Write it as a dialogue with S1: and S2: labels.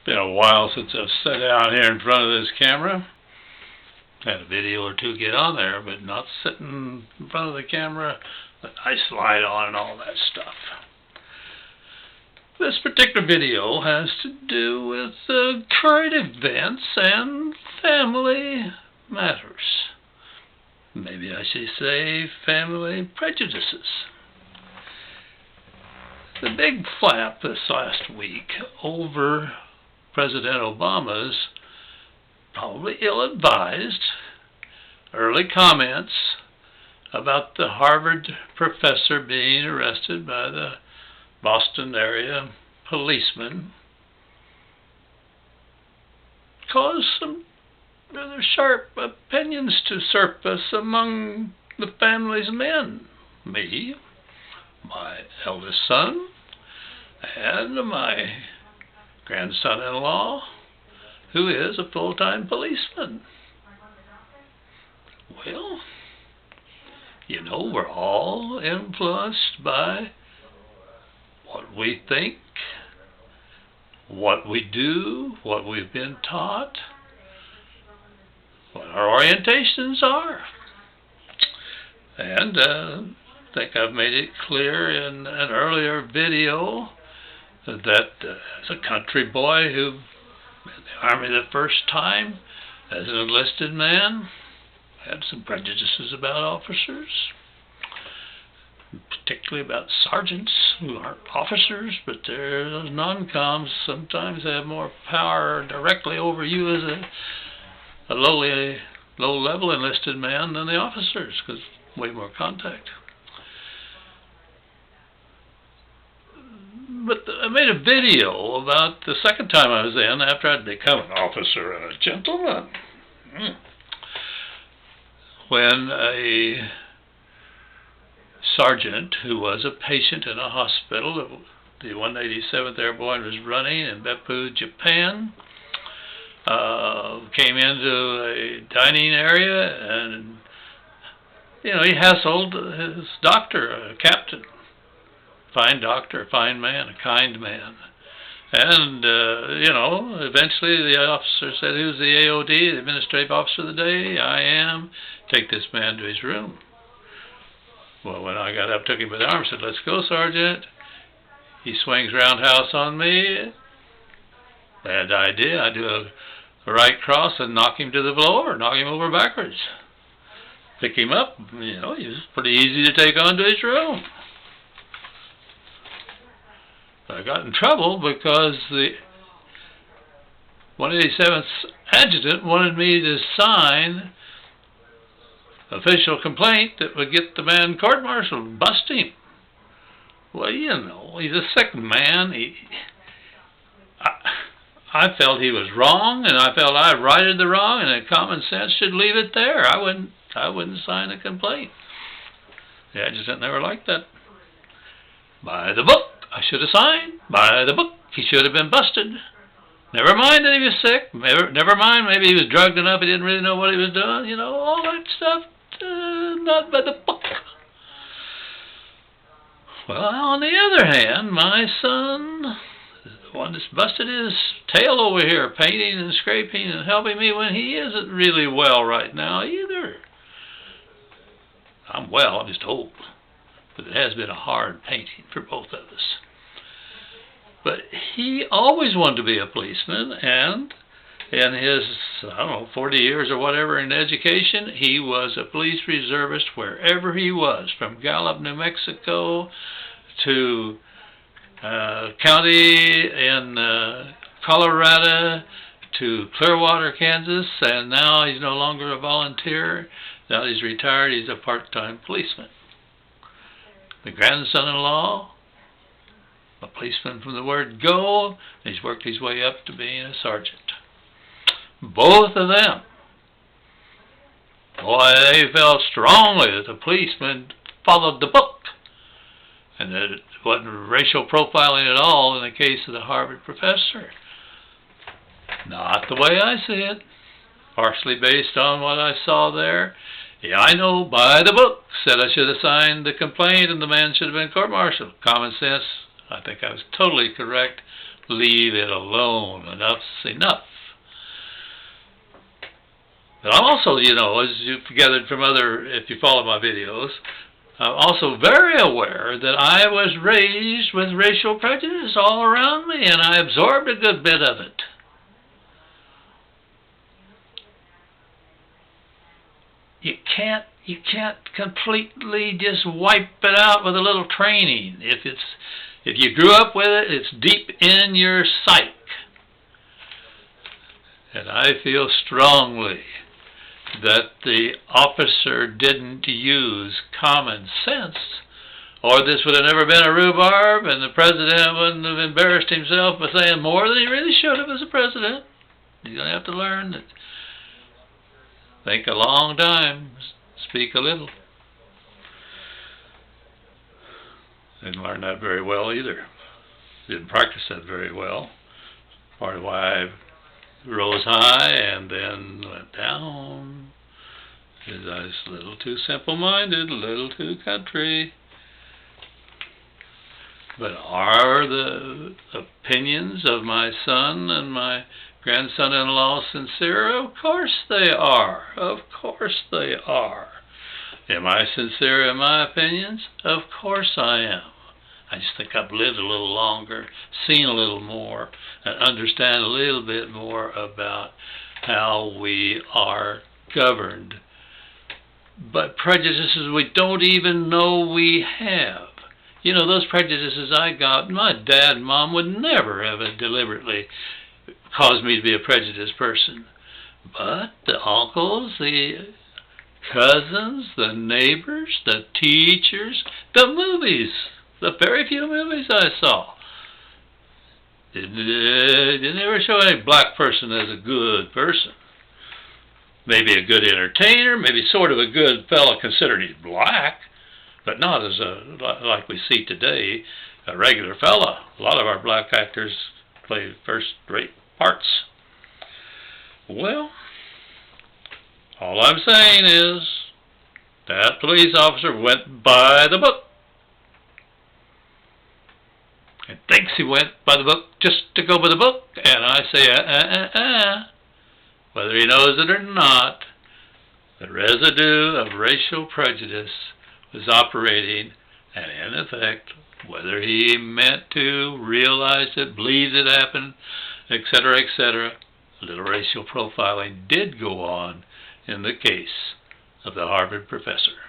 S1: Been a while since I've sat down here in front of this camera. Had a video or two get on there, but not sitting in front of the camera that I slide on and all that stuff. This particular video has to do with current events and family matters. Maybe I should say family prejudices. The big flap this last week over President Obama's probably ill-advised early comments about the Harvard professor being arrested by the Boston area policeman caused some rather sharp opinions to surface among the family's men. Me, my eldest son, and my grandson-in-law, who is a full-time policeman. Well, you know, we're all influenced by what we think, what we do, what we've been taught, what our orientations are. And I think I've made it clear in an earlier video that as a country boy who in the Army the first time, as an enlisted man, had some prejudices about officers, particularly about sergeants who aren't officers, but they're those non-coms. Sometimes they have more power directly over you as a low-level enlisted man than the officers, because way more contact. But I made a video about the second time I was in after I'd become an officer and a gentleman. When a sergeant who was a patient in a hospital, the 187th Airborne was running in Beppu, Japan, came into a dining area and, you know, he hassled his doctor, a captain. Fine doctor, fine man, a kind man. And, you know, eventually the officer said, "Who's the AOD, the Administrative Officer of the Day?" "I am." "Take this man to his room." Well, when I got up, took him by the arm, said, "Let's go, Sergeant." He swings roundhouse on me. Bad idea. I do a right cross and knock him to the floor, knock him over backwards. Pick him up, you know, he was pretty easy to take on to his room. I got in trouble because the 187th adjutant wanted me to sign official complaint that would get the man court-martialed, bust him. Well, you know, he's a sick man. I felt he was wrong, and I felt I righted the wrong, and common sense should leave it there. I wouldn't sign a complaint. The adjutant never liked that. By the book, I should have signed. By the book, he should have been busted. Never mind that he was sick. Never mind, maybe he was drugged enough he didn't really know what he was doing. You know, all that stuff. Not by the book. Well, on the other hand, my son, the one that's busted his tail over here, painting and scraping and helping me when he isn't really well right now either. I'm well, I'm just old. But it has been a hard painting for both of us. But he always wanted to be a policeman, and in his, 40 years or whatever in education, he was a police reservist wherever he was, from Gallup, New Mexico, to county in Colorado, to Clearwater, Kansas, and now he's no longer a volunteer. Now he's retired, he's a part-time policeman. The grandson-in-law, a policeman from the word go, and he's worked his way up to being a sergeant. Both of them, boy, they felt strongly that the policeman followed the book, and that it wasn't racial profiling at all in the case of the Harvard professor. Not the way I see it, partially based on what I saw there. Yeah, I know, by the book, said I should have signed the complaint and the man should have been court-martialed. Common sense, I think I was totally correct. Leave it alone. Enough's enough. But I'm also, you know, as you've gathered from if you follow my videos, I'm also very aware that I was raised with racial prejudice all around me, and I absorbed a good bit of it. You can't completely just wipe it out with a little training. If you grew up with it, it's deep in your psyche. And I feel strongly that the officer didn't use common sense, or this would have never been a rhubarb, and the president wouldn't have embarrassed himself by saying more than he really should have as a president. He's going to have to learn that. Think a long time, speak a little. Didn't learn that very well either. Didn't practice that very well. Part of why I rose high and then went down is I was a little too simple-minded, a little too country. But are the opinions of my son and my grandson-in-law sincere? Of course they are. Of course they are. Am I sincere in my opinions? Of course I am. I just think I've lived a little longer, seen a little more, and understand a little bit more about how we are governed. But prejudices we don't even know we have. You know, those prejudices I got, my dad and mom would never have deliberately caused me to be a prejudiced person. But the uncles, the cousins, the neighbors, the teachers, the movies, the very few movies I saw, didn't ever show any black person as a good person. Maybe a good entertainer, maybe sort of a good fellow considered he's black, but not as like we see today, a regular fella. A lot of our black actors play first-rate parts. Well, all I'm saying is that police officer went by the book and thinks he went by the book just to go by the book, and I say, whether he knows it or not, the residue of racial prejudice was operating, and in effect, whether he meant to, realized it, believes it happened, etc., little racial profiling did go on in the case of the Harvard professor.